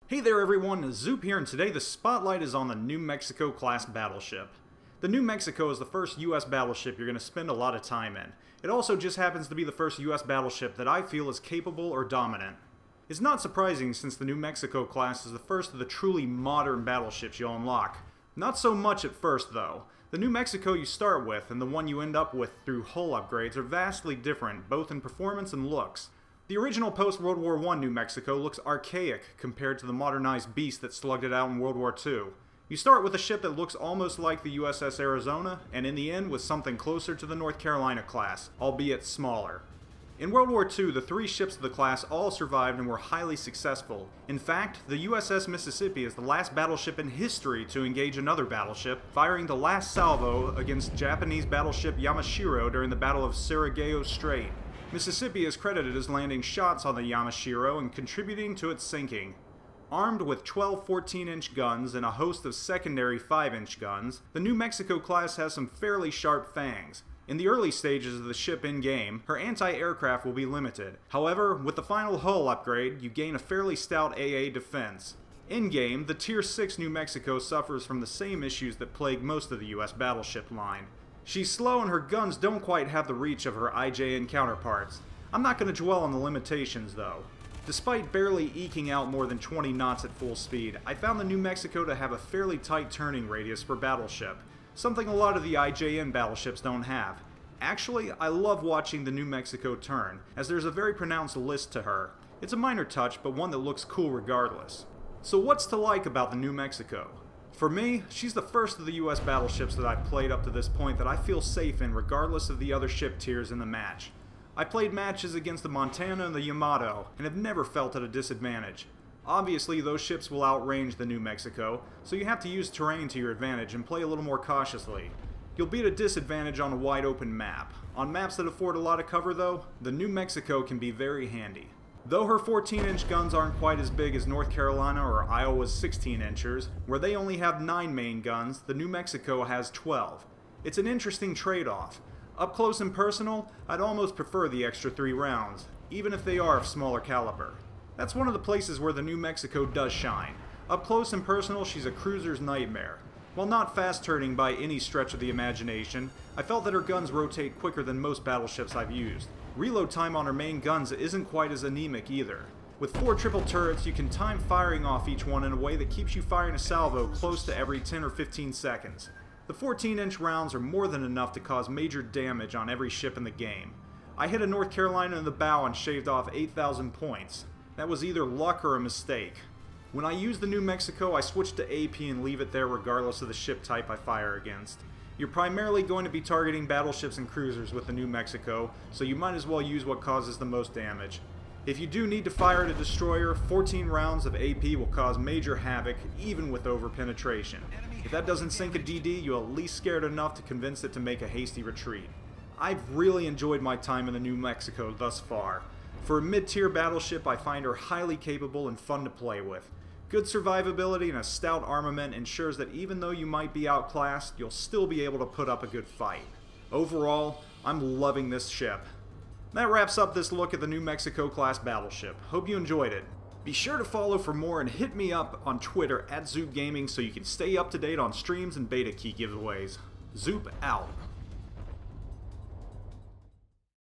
Hey there everyone, Zoop here, and today the spotlight is on the New Mexico class battleship. The New Mexico is the first U.S. battleship you're going to spend a lot of time in. It also just happens to be the first U.S. battleship that I feel is capable or dominant. It's not surprising since the New Mexico class is the first of the truly modern battleships you'll unlock. Not so much at first though. The New Mexico you start with and the one you end up with through hull upgrades are vastly different, both in performance and looks. The original post-World War I New Mexico looks archaic compared to the modernized beast that slugged it out in World War II. You start with a ship that looks almost like the USS Arizona, and in the end with something closer to the North Carolina class, albeit smaller. In World War II, the three ships of the class all survived and were highly successful. In fact, the USS Mississippi is the last battleship in history to engage another battleship, firing the last salvo against Japanese battleship Yamashiro during the Battle of Sarajevo Strait. Mississippi is credited as landing shots on the Yamashiro and contributing to its sinking. Armed with 12 14-inch guns and a host of secondary 5-inch guns, the New Mexico class has some fairly sharp fangs. In the early stages of the ship in-game, her anti-aircraft will be limited. However, with the final hull upgrade, you gain a fairly stout AA defense. In-game, the Tier 6 New Mexico suffers from the same issues that plague most of the US battleship line. She's slow and her guns don't quite have the reach of her IJN counterparts. I'm not going to dwell on the limitations though. Despite barely eking out more than 20 knots at full speed, I found the New Mexico to have a fairly tight turning radius for battleship, something a lot of the IJN battleships don't have. Actually, I love watching the New Mexico turn, as there's a very pronounced list to her. It's a minor touch, but one that looks cool regardless. So what's to like about the New Mexico? For me, she's the first of the US battleships that I've played up to this point that I feel safe in regardless of the other ship tiers in the match. I played matches against the Montana and the Yamato, and have never felt at a disadvantage. Obviously, those ships will outrange the New Mexico, so you have to use terrain to your advantage and play a little more cautiously. You'll be at a disadvantage on a wide open map. On maps that afford a lot of cover though, the New Mexico can be very handy. Though her 14-inch guns aren't quite as big as North Carolina or Iowa's 16-inchers, where they only have 9 main guns, the New Mexico has 12. It's an interesting trade-off. Up close and personal, I'd almost prefer the extra 3 rounds, even if they are of smaller caliber. That's one of the places where the New Mexico does shine. Up close and personal, she's a cruiser's nightmare. While not fast-turning by any stretch of the imagination, I felt that her guns rotate quicker than most battleships I've used. Reload time on her main guns isn't quite as anemic either. With 4 triple turrets, you can time firing off each one in a way that keeps you firing a salvo close to every 10 or 15 seconds. The 14-inch rounds are more than enough to cause major damage on every ship in the game. I hit a North Carolina in the bow and shaved off 8,000 points. That was either luck or a mistake. When I use the New Mexico, I switch to AP and leave it there regardless of the ship type I fire against. You're primarily going to be targeting battleships and cruisers with the New Mexico, so you might as well use what causes the most damage. If you do need to fire at a destroyer, 14 rounds of AP will cause major havoc, even with over-penetration. If that doesn't sink a DD, you'll at least scare it enough to convince it to make a hasty retreat. I've really enjoyed my time in the New Mexico thus far. For a mid-tier battleship, I find her highly capable and fun to play with. Good survivability and a stout armament ensures that even though you might be outclassed, you'll still be able to put up a good fight. Overall, I'm loving this ship. That wraps up this look at the New Mexico class battleship. Hope you enjoyed it. Be sure to follow for more and hit me up on Twitter @ZoopGaming so you can stay up to date on streams and beta key giveaways. Zoop out.